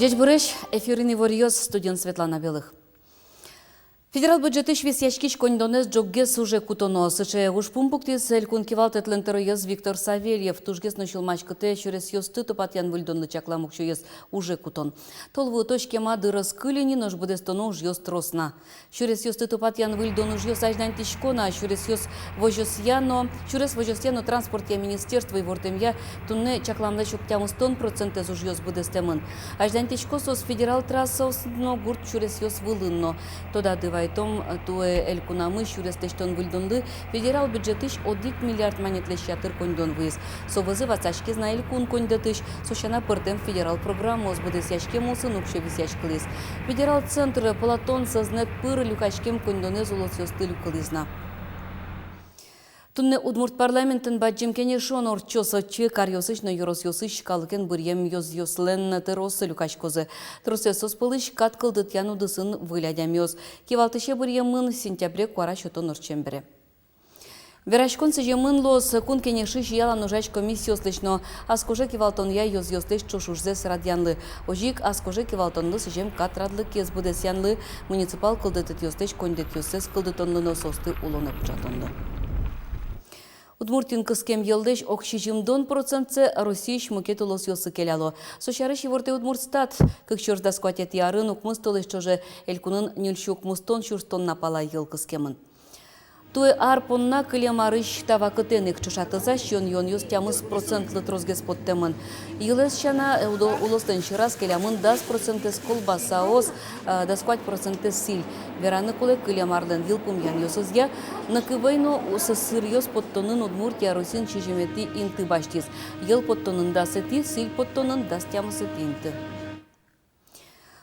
Жеч Буреш, эфирный варьёз, студент Светлана Белых. Федерал бюджеты швесяшкич кондонес джоггес уже кутоно. Сыче уж пумпуктис элькун кивалт этлентероез Виктор Савельев. Тужгес ночил мачкыте чурес ёсты топатян выльдонлы чакламук чуез уже кутон. Толву точке мады раскылени нож будестону уж ёс тросна. Чурес ёсты топатян выльдон уж ёс аждан тишкона, чурес ёс вожосьяно транспорт я министерство и вортемья тунне чакламда чуктямус тон процентез уж ёс будестемын. Аждан тишкосос федерал трассос но гурт чурес ёс вылынно. Тода дыва Том туе элькунамы шурестештон выльдонды федерал бюджетыш 1 миллиард монетлеш ятыр кондон выез. Совызы вацашки зна элькун кондетыш, сошана пыртем федерал программу сбудес яшке мусын укше висяш кылыз. Федерал центр Платон сознет пыр люкашкем кондоне золотсёсты люкылызна. Тунне Удмурт парламентын баджимкене шонор чосочы карьосыш на юросьосыш калыкен бурьем йослен теросы люкашкозы. Тросесос пылыш каткылдыт яну дысын вылядямёз. Кивалтыше бурьемын сентябре куара шотон орчембере. Верашкон сежемын лос кункене шиш яла ножач комиссиослышно аскоже кивалтон я йослеш чошушзес радянлы. Ожик аскоже кивалтонлы сежем катрадлы кез будесянлы муниципал кылдытыт йослеш кондет йосес кылдытонлы нососты улоны пчатонлы. Удмуртин кыскем елдеш окшижимдон процентце Российш мукет улос йосы келяло. Сошарыш еворте Удмуртстат, как чорда скватет ярын укмыз толеш чоже элькунын нюльшук мустон чурстон напала ел кыскемын. Туе арпонна кылемарыш тавакытенек чушатыза шон йон йос тямыз процентлы трозгес подтемын. Йылес шана улостен шырас келямын 10% колбасаос, 20% силь. Вераны куле кылемарлен йылпум ян йосызя, накывайно усысыр йос подтонын Удмуртия Русин чижемети инты баштиз. Йыл подтонын да сети, силь подтонын да стямыз инты.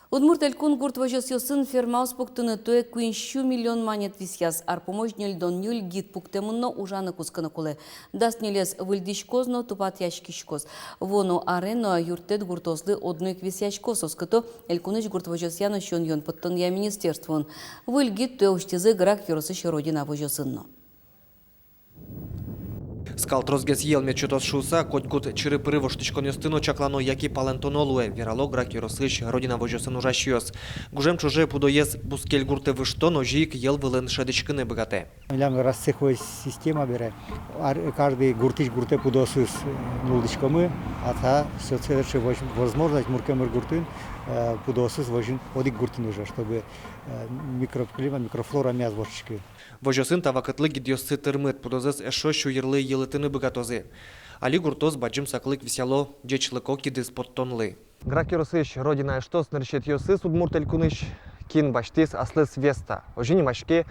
Удмурт элькун гурт вожосьосын фермаус пуктыны туе 1 миллион монет висяз, арпомож нюльдон нюль гид пуктемынно ужаны кусканы кулы. Даст нелес выльдишкозно тупат яшкишкоз. Воно арено юртет гуртозлы одной висяшкосос, кото элькуныш гурт вожосьяно шон йон подтон я министерствон. Выль гид туе уштизы грак юросыш родина вожосынно. Скал трозгес елме чутос шуса, котькут чиры-пыры воштычкон ёстыно чаклано яки палентонолуэ, верало грак юросыш родина вожосын ужащёс. Гужем чуже пудоез бускель гурте вышто, но жик ел вылын шедычкыны богате. Лям расцехой система бере. Каждый гуртич гурте пудосыз нулдычкомы, а та соцсетче возможность муркемыр гуртын пудосыз вожин одик гуртын уже, чтобы микроклимат, микрофлора мяз вошчки. Вожосын тавакытлы гидьосы тырмыт пудозыз эшо шуйырлы елытыны богатозы. Али гуртоз баджим саклык весело джечлыко кидыс подтонлы. Грак юросыш родина эштос ныршет йосыз удмурт элькуныш кин баштис аслыс веста. Ожини машке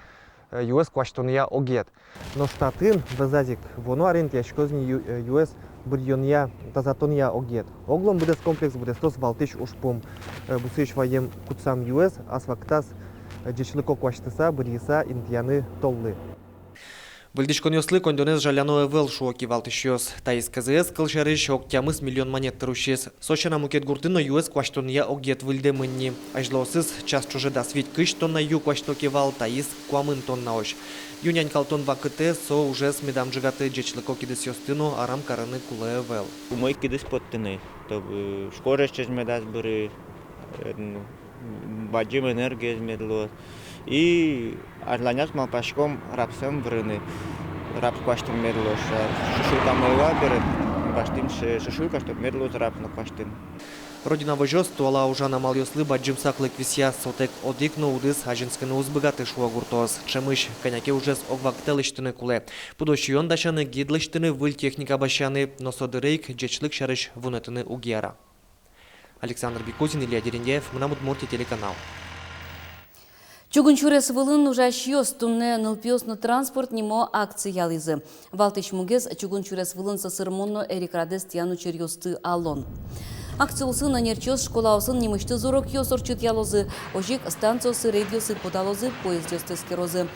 юэс кваштония огет. Но штатын вазазик воно арент яшкозни юэс бурьония тазатония огет. Оглом будес комплекс будестос валтыш ушпум бусыш ваем кутсам юэс асвактас джечлыко кваштыса бурьеса интияны толлы. Выльдышкон ёслы кондонез жаляно эвел шуоки валтышёс. Таис КЗС кылшарыш октямыс миллион монет трущес. Сочана мукет гуртыно юэс кваштония огет выльде мынни. Ажлосыз час чуже дасвить кыш тонна ю кваштоки вал, таис куамын тонна ош. Юнянь калтон вакыте со уже смедам жигаты джечлыко кидыс ёстыно арам караны куле эвел. Мой кидыс поттыны. Шкореш чезмедас быры, баджим энергия измедло. И арланяс малпашком рапсем врыны. Рап кваштым медлош. Шушука майла берет. Баштым шушука, чтоб медлоз рап на кваштым. Родина вожос туала ужана мал ёслы баджим саклык вися сотек одикно удыс ажинскыны узбыгаты шуа гуртоз. Чемыш коняке ужес огвактелыштыны куле. Пудош йондашаны гидлыштыны выль техника башаны, но содырейк джечлык шарыш вунетыны угьяра. Александр Бекузин, Илья Дерендеев, Удмуртия телеканал. Чугунчурес вылын ужаш йос тунне нылпиосно транспорт нимо акции ялызы. Валтыш мугез чугунчурес вылын сасырмонно эрикрадес тияну черьосты алон. Акция усын нерчёс школа усын немышты зорок йосорчут ялозы, ожик станциосы рейдиосы подалозы, поезд ёстескерозы.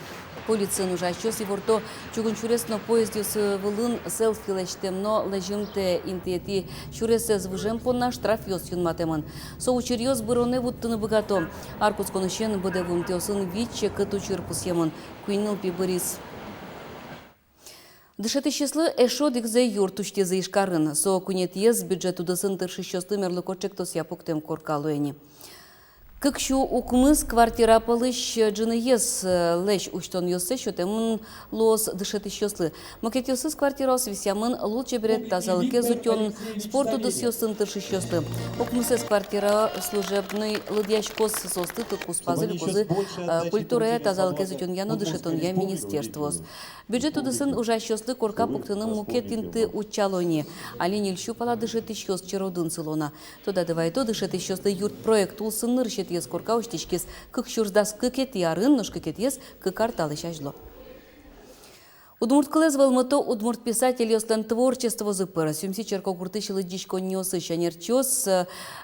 Полиция нужащёс и ворто чугунчуресно поезд ёсы вылын селфилештемно лежимте интети чуресе звыжем понна штраф ёс юнматемын. Соучер ёс быроне вуттыны богато. Аркусконышен быдевым теосын виче кытучыр пусемын. Куйныл пибырис. Дышеты числы эшодик за юр туште за ишкарын. Со кунет ез бюджету дысын тырши числы мерлыкочек тос япуктем коркалуэни. Кыкшу укмыз квартира пылыш джины ез лэш уштон йосы шотемын лос дышеты числы. Макет йосыз квартирос висямын лучше берет тазалыке зутен спорту дыс йосын тырши числы. Укмыз из квартира служебный лыдьячкос состы тыкус пазыль козы культуре тазалыке зутен яно дышетон я министерствос. Бюджету дысын ужа числы корка пуктыны мукет инты учалони. Алинил щупала дышеты числы черодын сылона. Тода давай дышеты числы юрт проект улсын ныршет ес корка уштичкес кык шурдас кыкет ярын нож кыкет ес кыкарталы шажло. Удмурт кылез волмото удмурт писатель ёслен творчество зыпыра. Сюмси черко куртышылы дичко нёсы шанерчос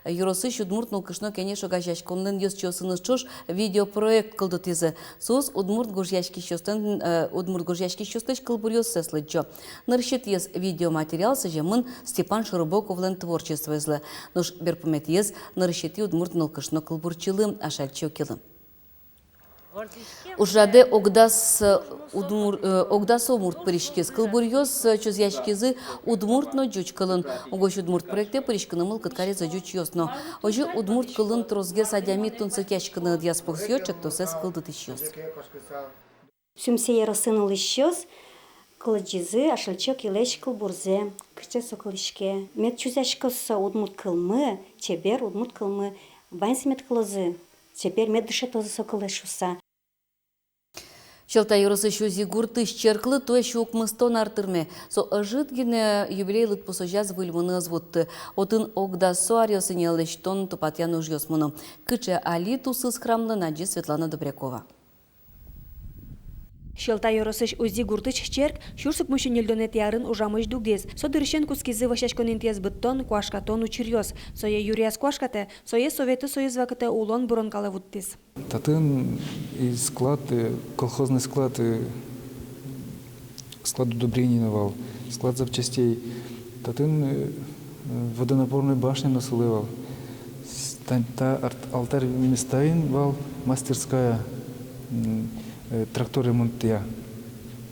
юросыш удмурт нулкышно кенешо гажашконлен ёс чосыныз чош видеопроект кылды тезы. Сос удмурт гуржашки шостыш кылбур ёс сеслыджо. Ныршет ес видеоматериал сажемын Степан Шарубоковлен творчество излы. Нож берпумет ес ныршети удмурт нулкышно кылбурчылы ашальчо келым. Ужраде огдас умурт пыришкез кылбурьёс чузяшкезы удмуртно жуч кылын. Огош удмурт проекте пыришкыны мыл кыткареза жуч ёсно. Ожи удмурт кылын трозге садями тунцыкяшкыны дьяспорсьёчек тосес кылды тышёс. Сюмсе ярысын ылышёс, кылыджизы ашылчок илеш кылбурзе, кыче сокылышке. Мет чузяшкыз удмурт кылмы, чебер удмурт кылмы, вайнсмет кылызы. Теперь мет дышетозы сокылышуса. Челта юрысы шузи гуртыш черклы той шук мыстон артырме. Со ажыт гене юбилей лыт посожаз выльмыны звутты. Отын огда суарёсы нелештон тупатян уж ёсмыны. Кыче али тусыз храмлы наджи Светлана Добрякова. Шелта yorosыш узи гуртыч черк, шурсык мужчинельдонет ярын ужамыш дугдез. Содырышен кускизы вашашконен тез быттон, куашкатон учирьёс. Сое юриас куашкате, сое советы союзвакате улон буронкалы вуттиз. Татын и склад, колхозный склад, склад удобрений навал, склад запчастей. Татын водонапорной башни насылывал. Та алтарь местаин вал, мастерская, трактор ремонтия.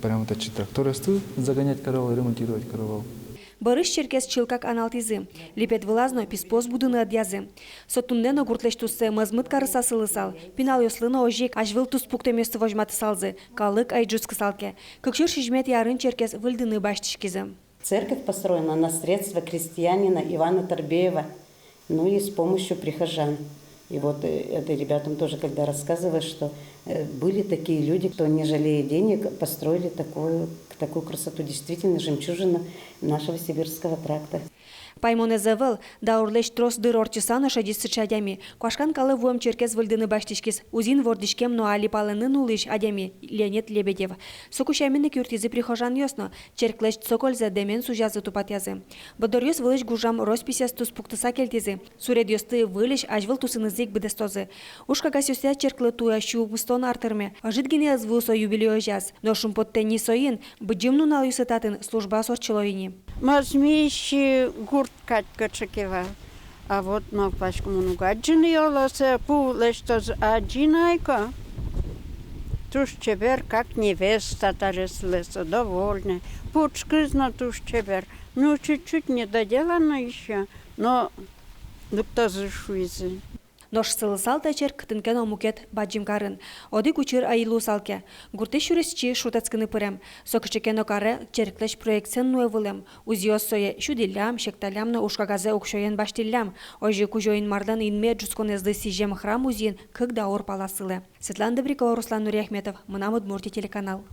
Прямо такие тракторы стыл загонять корову, ремонтировать корову. Барыш черкес чилкак аналтизы. Липет вылазно писпос будыны адязы. Сотуннено гуртлештуссе мазмыт карыса сылысал. Пинал ёслыно ожик ажвыл туспукте место вожматы салзы. Калык айджус кысалке. Кыкшыр шижмет ярын черкес выльдыны баштишкизы. Церковь построена на средства крестьянина Ивана Торбеева, ну и с помощью прихожан. И вот это ребятам тоже, когда рассказываешь, что были такие люди, кто, не жалея денег, построили такую красоту. Действительно, жемчужина нашего сибирского тракта. Паймоне завел, да урлеш трос дыр орчысаны шадис сычадями. Куашкан калы вуем черкес выльдыны баштишкис. Узин вордишкем но али палыны нулыш адями Леонид Лебедев. Сокушамины кюртизы прихожан ёсно. Черклеш цокольза демен сужазы тупатязы. Бодорьёс вылыш гужам росписяс туспуктыса келтизы. Суред ёсты вылыш ажвыл тусынызык бедестозы. Ушка гасюся черклы туя щу пустон артырме. Ажитгине звусо юбилео жаз. Но шумпотте не соин, бджимну нал юсытатын служба сорчелоини. Мазмищи гурткатка чекева. А вот на пачку мунугаджины ёлосе пулештоз аджинайка. Туш чебер как невеста тареслеса, довольна. Пучкызна туш чебер. Ну, чуть-чуть не доделано еще, но кто зашуйзи. Нож сылысал да черк тынкен омукет баджимкарын. Оди кучыр айылу салке. Гурте шуресчи шутацкыны пырем. Сокычекен окаре черклеш проекцен нуевылем. Узиос сое шудилям, шекталямны ушкагазе окшоен баштиллям. Ожи кужоин мардан инме джусконезды сижем храм узин, когда ор паласылы. Светлана Добрякова, Руслан Нуряхметов, Мынам Удмуртия телеканал.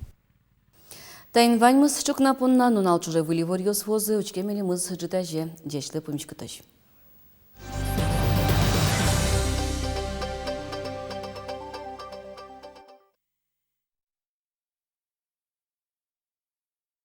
Тайн ваньмыз чукна понна нунал чуже выливор ёс возы, учкемели мыз житаже, дешле пымчкытыш.